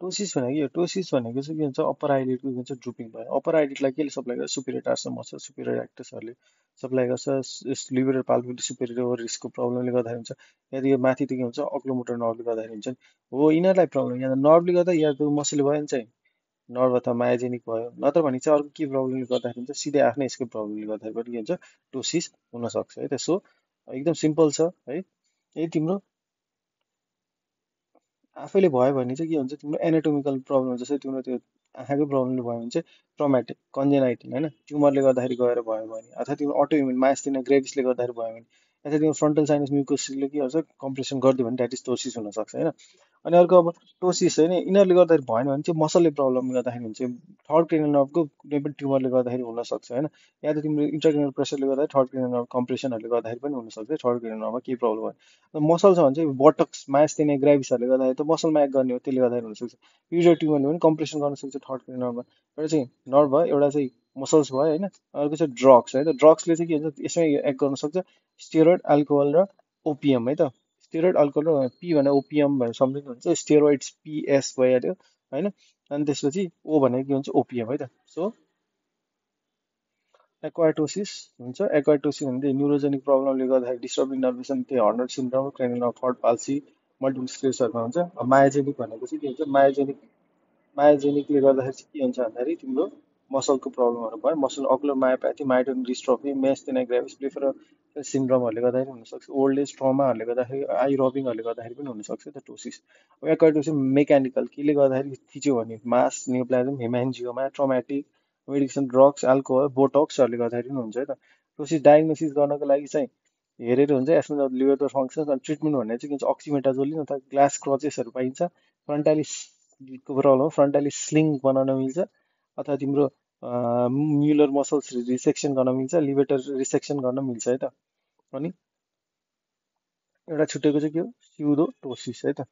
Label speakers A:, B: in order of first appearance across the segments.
A: ptosis भनेको यो ptosis भनेको चाहिँ के हुन्छ अप्पर आइलिडको के हुन्छ ड्रुपिङ भयो अप्पर आइलिडलाई केले सप्लाई गर्छ सुपिरियर टार्सम मसल सुपिरियर एक्टसहरूले सप्लाई गर्छ लिभर पाल्पिटी सुपिरियर ओभरिसको प्रब्लमले गर्दाखेरि हुन्छ यदि यो माथि त के हुन्छ अक्लोमोटर नर्भले गर्दाखेरि हुन्छ नि हो यिनीहरूलाई प्रब्लम यहाँ नर्भले गर्दा या त मसलले भयो नि चाहिँ नर्भ अथवा मायोजेनिक भयो नत्र भने चाहिँ अर्को के प्रब्लमले गर्दाखेरि हुन्छ सिधै आफ्नै यसको प्रब्लमले गर्दाखेरि पनि के हुन्छ टोसिस हुनसक्छ है त सो एकदम सिम्पल छ है यही तिम्रो आफैले भयो भने चाहिँ के हुन्छ तिम्रो एनाटोमिकल प्रब्लम जस्तै तिम्रो त्यो आँखाको प्रब्लमले भयो भने चाहिँ ट्रमेटिक कन्जेनाइटल होइन ट्युमरले गर्दाखेरि गएर भयो भने अथवा तिम्रो अटो इम्युन माइस्थेनिया ग्रेभिसले गर्दाखेरि भयो भने अथवा तिम्रो फ्रन्टल साइनस म्युकोसिसले के गर्छ कम्प्रेसन गरिदियो भने द्याट इज टोसिस हुनसक्छ होइन अनि अर्को अब टोसिस होइन यिनीहरूले गर्दाखेरि भएन भने चाहिँ मसलले प्रब्लम गर्दाखेरि हुन्छ थर्ड क्रेनियल नर्भको कुनै पनि ट्युमरले गर्दाखेरि हुनसक्छ होइन या त तिम्रो इन्ट्राक्रेनियल प्रेसरले गर्दाखेरि थर्ड क्रेनियल नर्भ कम्प्रेसनहरूले गर्दाखेरि पनि हुनसक्छ थर्ड क्रेनियल नर्भमा केही प्रब्लम भयो मसल छ भने चाहिँ बटक्स मायास्थेनिया ग्राभिसहरूले गर्दाखेरि त मसल म्याक गर्ने हो त्यसले गर्दाखेरि हुनसक्छ पिरियड ट्युमरले पनि कम्प्रेसन गर्न सक्छ थर्ड क्रेनियल नर्भमा एउटा चाहिँ नर्भ भयो एउटा चाहिँ मसल्स भयो होइन अर्को चाहिँ ड्रग्स है त ड्रग्सले चाहिँ के हुन्छ यसमै एक्ट गर्न सक्छ स्टेरोइड अल्कोहल र ओपिएम है त स्टेरोइड अल्कोहल र पी भने ओपिएम भनेर सम्झिनु हुन्छ स्टेरोइड्स पिएस भइहाल्यो होइन अनि त्यसपछि ओ भनेको के हुन्छ ओपिएम है त सो एक्वाटोसिस हुन्छ एक्वाटोसिस भने न्युरोजेनिक प्रब्लमले गर्दाखेरि डिस्टर्बिङ नर्भेसन त्यो Horner syndrome cranial nerve third palsy multiple स्क्लेरोसिसहरूमा हुन्छ मायोजेनिक भनेको चाहिँ के हुन्छ मायोजेनिकले गर्दाखेरि चाहिँ के हुन्छ भन्दाखेरि तिम्रो मसलको प्रब्लमहरू भयो मसल अकुलर मायोप्याथी माइटोन डिस्ट्रोफी मेस्टेनिया ग्राभिस प्लिफर सिन्ड्रोमहरूले गर्दाखेरि हुनसक्छ ओल्ड एज ट्रमाहरूले गर्दाखेरि आई रबिङहरूले गर्दाखेरि पनि हुनसक्छ त टोसिस अब एक्वाटोसिस मेकानिकल केले गर्दाखेरि थिच्यो भने मास न्युप्लाजम haemangioma traumatic medication drugs alcohol बोटक्सहरूले गर्दाखेरि पनि हुन्छ है त टोसिस डायग्नोसिस गर्नको लागि चाहिँ हेरेर हुन्छ यसमा लिभर फङ्सन्स अनि ट्रिटमेन्ट भन्ने चाहिँ के हुन्छ अक्सिमेटाजोलिन अथवा ग्लास क्रचेसहरू पाइन्छ फ्रन्टालिसको प्रब्लम फ्रन्टालिस स्लिङ बनाउन मिल्छ अथवा तिम्रो म्युलर मसल्स रिसेक्सन गर्न मिल्छ लिभेटर रिसेक्सन गर्न मिल्छ है त अनि एउटा छुटेको चाहिँ के हो स्युडोटोसिस है त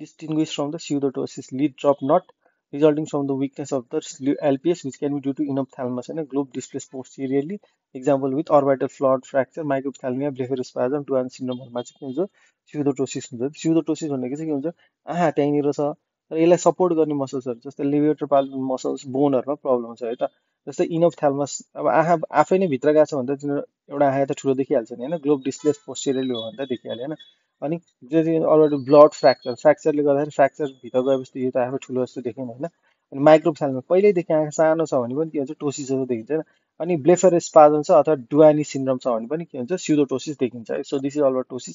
A: distinguished from the pseudotosis lead drop not resulting from the weakness of the LPS which can be due to enophthalmos and a globe displaced posteriorly example with orbital flawed fracture microphthalmia blepharospasm Duane syndrome चाहिँ के हुन्छ स्युडोटोसिस हुन्छ स्युडोटोसिस भनेको चाहिँ के हुन्छ आहा त्यहीँनिर छ र यसलाई सपोर्ट गर्ने मसल्सहरू जस्तै लिभेटर पाल्पिन मसल्स बोनहरूमा प्रब्लम छ है त जस्तै इनोफ्थाल्मस अब आँखा आफै नै भित्र गएको छ भने त तिनीहरू एउटा आँखा त ठुलो देखिहाल्छ नि होइन ग्लोब डिस्प्लेस पोस्टेरियरली हो भने त देखिहाल्यो होइन अनि अरू ब्लड फ्र्याक्चरले गर्दाखेरि फ्र्याक्चर भित्र गएपछि यो त आफै ठुलो जस्तो देखेन होइन अनि माइक्रोप्थाल्मिया पहिल्यैदेखि आँखा सानो छ भने पनि के हुन्छ टोसिस जस्तो देखिन्छ होइन अनि ब्लेफरेस्पाजम छ अथवा डुआनी सिन्ड्रोम छ भने पनि के हुन्छ स्युडोटोसिस देखिन्छ है so this is all about ptosis